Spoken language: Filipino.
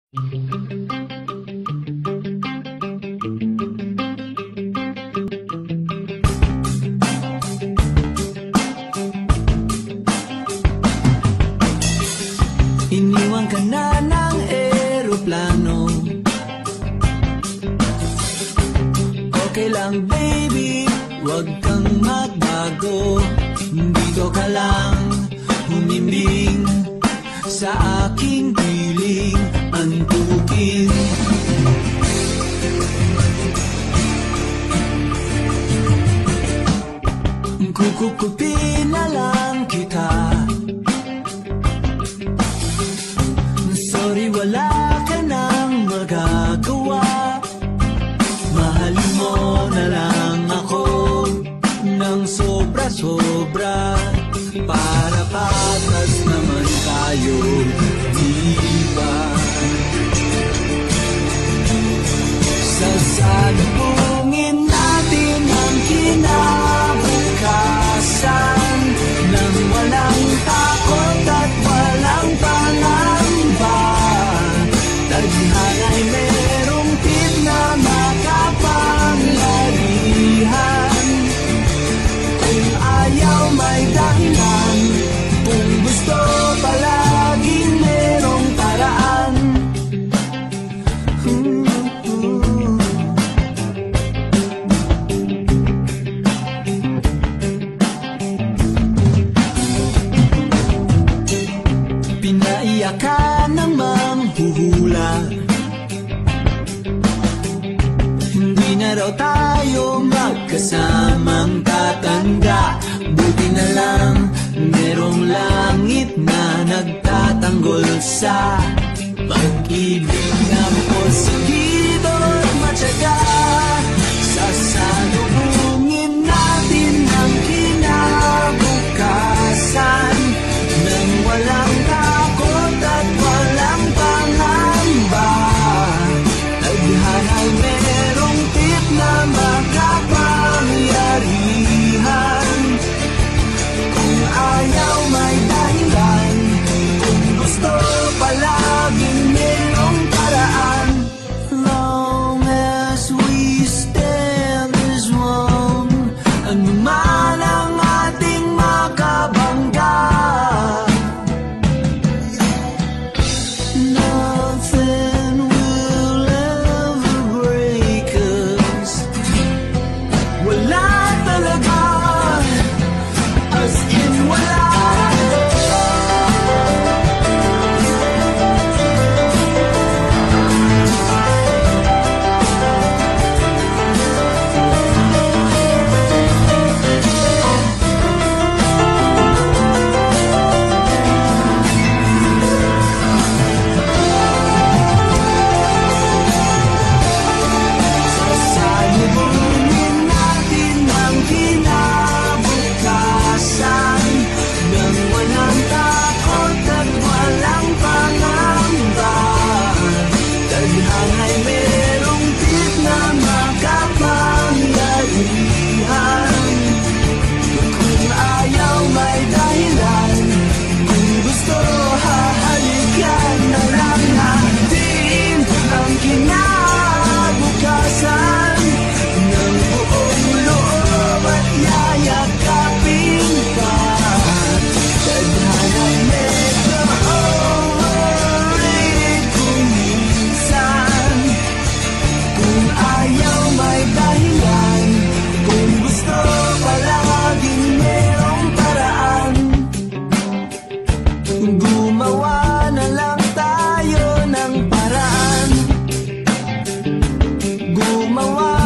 Iniwan ka na ng eroplano. Okay lang baby, huwag kang magbago. Dito ka lang humimbing sa aking piling antukin. Kukupin na lang kita. Sorry, wala ka nang magagawa. Mahalin mo na lang ako ng sobra-sobra, para patas naman tayo, diba? Sasalubungin natin ang kinabukasan nang walang takot at walang pangamba. Tadhana'y merong tip na makapangyarihan. Kung ayaw may dahilan, kung gusto palaging merong paraan. Pinaiyak ka ng manghuhula. Hindi na raw tayo magkasamang tatanda. Buti na lang merong langit na nagtatanggol sa pag-ibig na positibo at matyaga. Sasalubungin natin ang kinabukasan nang walang takot at walang pangamba. Tadhana'y merong tip na makapangyarihan. Kung ayaw may dahilan, kung gusto palaging merong paraan. Long as we stand as one, ano man ang ating makabangga, nothing will ever break us. Wala talaga, as in wala. Sasalubungin natin ang kinabukasan nang walang takot at walang pangamba. Tadhana'y merong tip na makapangyarihan. Kung ayaw may dahilan, kung gusto hahalikan na lang natin ang kinabukasan ng buong loob at yayakapin pa. Tadhana'y medyo overrated kung minsan. Kung ayaw may dahilan, kung gusto palaging merong paraan. Gumawa na lang tayo ng paraan. Gumawa